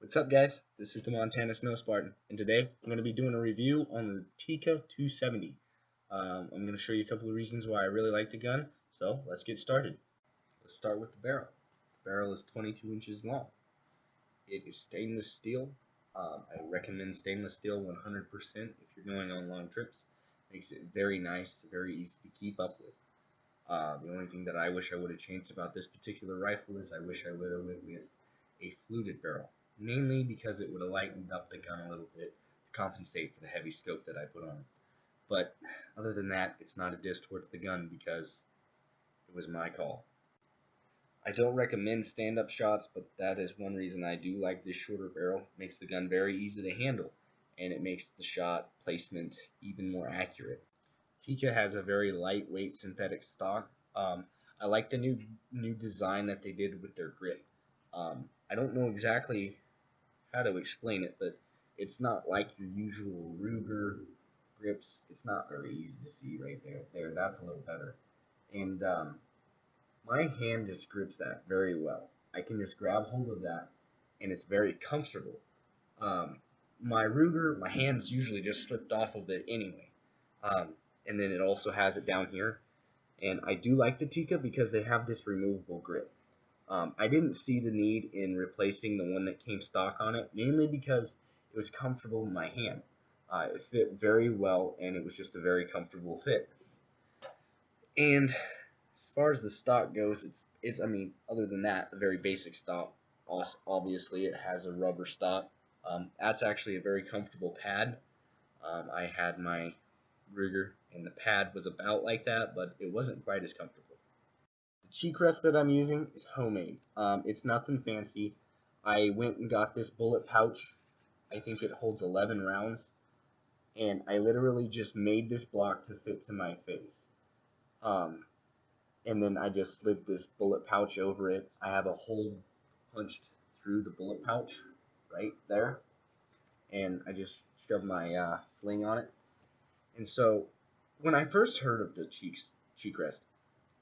What's up, guys? This is the Montana Snow Spartan, and today I'm going to be doing a review on the Tikka 270. I'm going to show you a couple of reasons why I really like the gun, so let's get started. Let's start with the barrel. The barrel is 22 inches long. It is stainless steel. I recommend stainless steel 100% if you're going on long trips. Makes it very nice, very easy to keep up with. The only thing that I wish I would have changed about this particular rifle is I wish I would have went with a fluted barrel, mainly because it would have lightened up the gun a little bit to compensate for the heavy scope that I put on it. But other than that, it's not a diss towards the gun because it was my call. I don't recommend stand-up shots, but that is one reason I do like this shorter barrel. It makes the gun very easy to handle, and it makes the shot placement even more accurate. Tikka has a very lightweight synthetic stock. I like the new design that they did with their grip. I don't know exactly how to explain it, but it's not like your usual Ruger grips. It's not very easy to see right there. That's a little better. And my hand just grips that very well. I can just grab hold of that, and it's very comfortable. My Ruger, my hands usually just slipped off of it anyway. And then it also has it down here. And I do like the Tikka because they have this removable grip. I didn't see the need in replacing the one that came stock on it, mainly because it was comfortable in my hand. It fit very well, and it was just a very comfortable fit. And as far as the stock goes, I mean, other than that, a very basic stock. Obviously, it has a rubber stock. That's actually a very comfortable pad. I had my Ruger, and the pad was about like that, but it wasn't quite as comfortable. The cheek rest that I'm using is homemade. It's nothing fancy. I went and got this bullet pouch. I think it holds 11 rounds, and I literally just made this block to fit to my face. And then I just slid this bullet pouch over it. I have a hole punched through the bullet pouch right there, and I just shoved my sling on it. And so when I first heard of the cheek rest,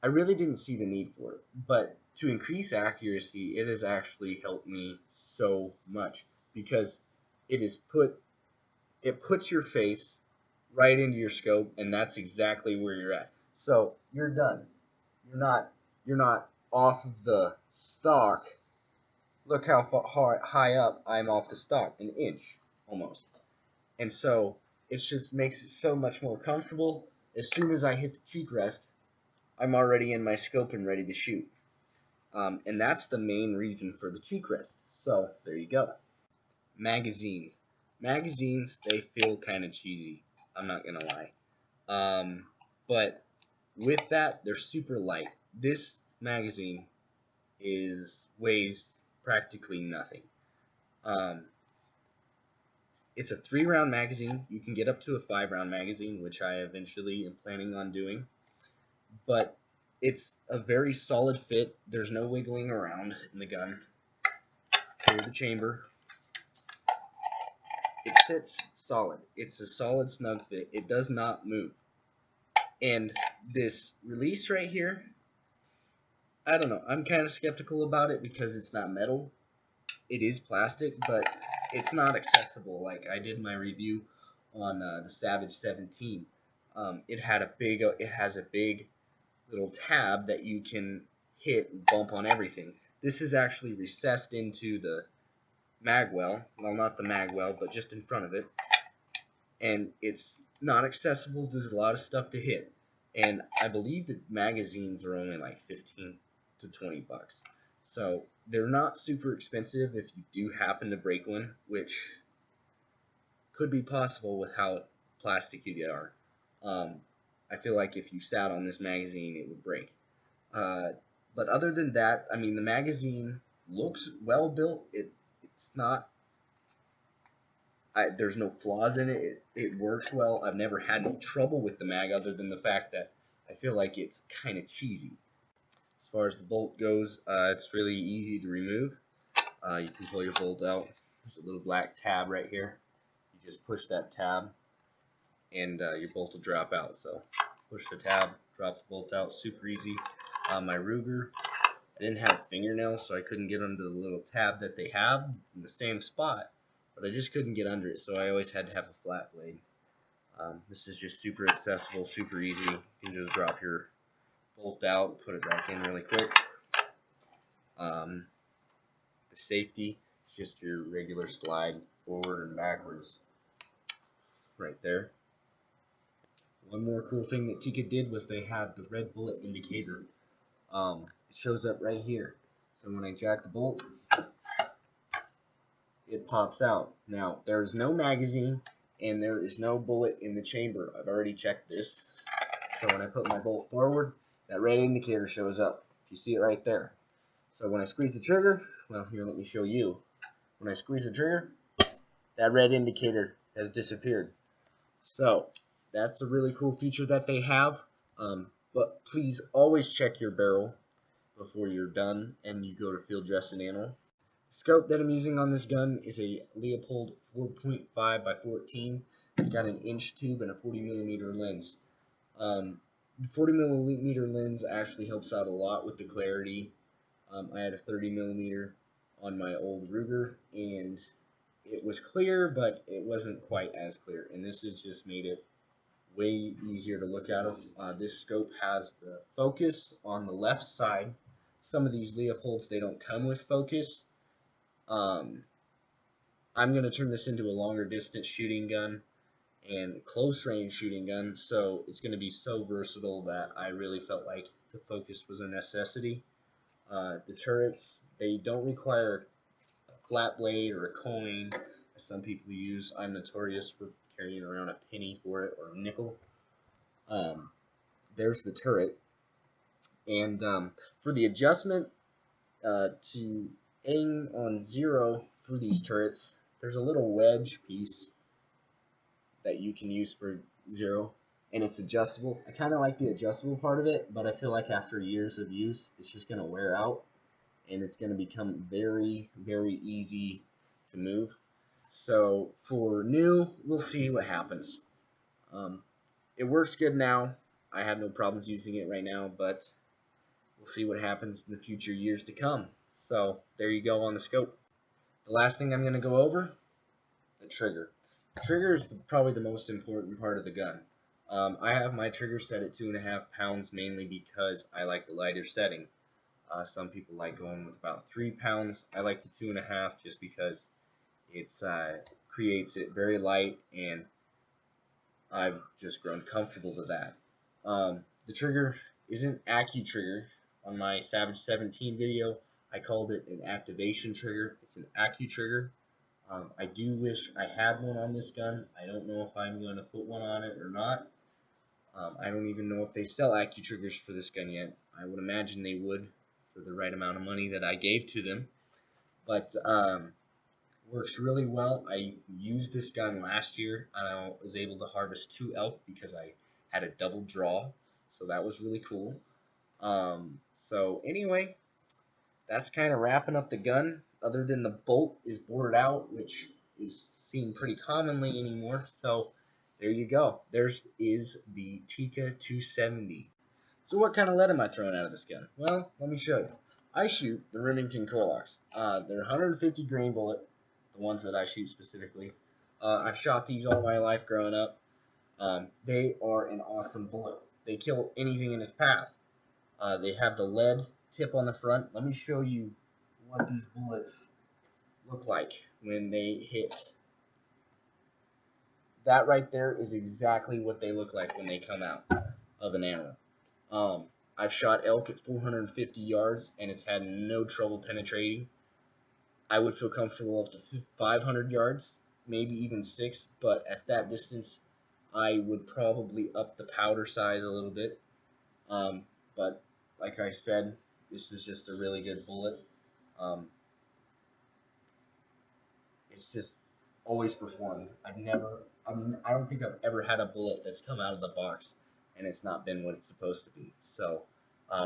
I really didn't see the need for it, but to increase accuracy, it has actually helped me so much because it puts your face right into your scope, and that's exactly where you're at. So you're done. You're not off of the stock. Look how high up I'm off the stock, an inch almost. And so it just makes it so much more comfortable. As soon as I hit the cheek rest, I'm already in my scope and ready to shoot. And that's the main reason for the cheek rest. So there you go. Magazines. Magazines, they feel kind of cheesy. I'm not going to lie. But with that, they're super light. This magazine weighs practically nothing. It's a 3-round magazine. You can get up to a 5-round magazine, which I eventually am planning on doing. But it's a very solid fit. There's no wiggling around in the gun. Pull the chamber. It fits solid. It's a solid snug fit. It does not move. And this release right here, I don't know. I'm kind of skeptical about it because it's not metal. It is plastic, but it's not accessible. Like I did my review on the Savage 17. It has a big little tab that you can hit and bump on everything. This is actually recessed into the magwell. Well, not the magwell, but just in front of it. And it's not accessible. There's a lot of stuff to hit. And I believe that magazines are only like 15 to 20 bucks. So they're not super expensive if you do happen to break one, which could be possible with how plastic you are. I feel like if you sat on this magazine, it would break. But other than that, I mean, the magazine looks well built. It's not. There's no flaws in it. It works well. I've never had any trouble with the mag other than the fact that I feel like it's kind of cheesy. As far as the bolt goes, it's really easy to remove. You can pull your bolt out. There's a little black tab right here. You just push that tab, and your bolt will drop out. So push the tab, drop the bolt out, super easy. My Ruger, I didn't have fingernails, so I couldn't get under the little tab that they have in the same spot, but I just couldn't get under it, so I always had to have a flat blade. This is just super accessible, super easy. You can just drop your bolt out, put it back in really quick. The safety is just your regular slide forward and backwards right there. One more cool thing that Tikka did was they have the red bullet indicator. It shows up right here. So when I jack the bolt, it pops out. Now, there is no magazine and there is no bullet in the chamber. I've already checked this. So when I put my bolt forward, that red indicator shows up. You see it right there. So when I squeeze the trigger, well, here, let me show you. When I squeeze the trigger, that red indicator has disappeared. So that's a really cool feature that they have. But please always check your barrel before you're done and you go to field dress an animal. The scope that I'm using on this gun is a Leopold 4.5 by 14. It's got an inch tube and a 40mm lens. The 40mm lens actually helps out a lot with the clarity. I had a 30mm on my old Ruger, and it was clear, but it wasn't quite as clear. And this has just made it way easier to look at. This scope has the focus on the left side. Some of these Leopolds, they don't come with focus. I'm going to turn this into a longer distance shooting gun and close range shooting gun, so it's going to be so versatile that I really felt like the focus was a necessity. The turrets, they don't require a flat blade or a coin as some people use. I'm notorious for carrying around a penny for it or a nickel. There's the turret, and for the adjustment to aim on 0 for these turrets, there's a little wedge piece that you can use for 0, and it's adjustable. I kind of like the adjustable part of it, but I feel like after years of use, it's just going to wear out, and it's going to become very, very easy to move. So for new, we'll see what happens. It works good now. I have no problems using it right now, but we'll see what happens in the future years to come. So there you go on the scope. The last thing I'm going to go over, the trigger. The trigger is probably the most important part of the gun. I have my trigger set at 2.5 pounds mainly because I like the lighter setting. Some people like going with about 3 pounds. I like the 2.5 just because it creates it very light, and I've just grown comfortable to that. The trigger isn't AccuTrigger. On my Savage 17 video, I called it an activation trigger. It's an AccuTrigger. I do wish I had one on this gun. I don't know if I'm going to put one on it or not. I don't even know if they sell AccuTriggers for this gun yet. I would imagine they would for the right amount of money that I gave to them. But works really well. I used this gun last year, and I was able to harvest 2 elk because I had a double draw, so that was really cool. So anyway, that's kind of wrapping up the gun. Other than the bolt is bored out, which is seen pretty commonly anymore. So there you go. There's the Tikka 270. So what kind of lead am I throwing out of this gun? Well, let me show you. I shoot the Remington Corlocks. They're 150 grain bullet, the ones that I shoot specifically. I've shot these all my life growing up. They are an awesome bullet. They kill anything in its path. They have the lead tip on the front. Let me show you what these bullets look like when they hit. That right there is exactly what they look like when they come out of an animal. I've shot elk at 450 yards, and it's had no trouble penetrating. I would feel comfortable up to 500 yards, maybe even 6, but at that distance, I would probably up the powder size a little bit. But like I said, this is just a really good bullet. It's just always performed. I don't think I've ever had a bullet that's come out of the box and it's not been what it's supposed to be. So,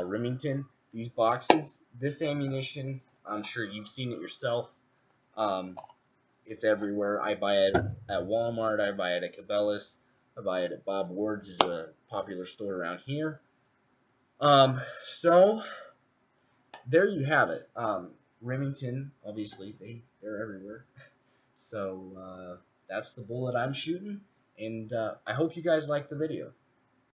Remington, these boxes, this ammunition, I'm sure you've seen it yourself. It's everywhere. I buy it at Walmart. I buy it at Cabela's. I buy it at Bob Ward's, is a popular store around here. So there you have it. Remington, obviously, they're everywhere. So that's the bullet I'm shooting, and I hope you guys liked the video.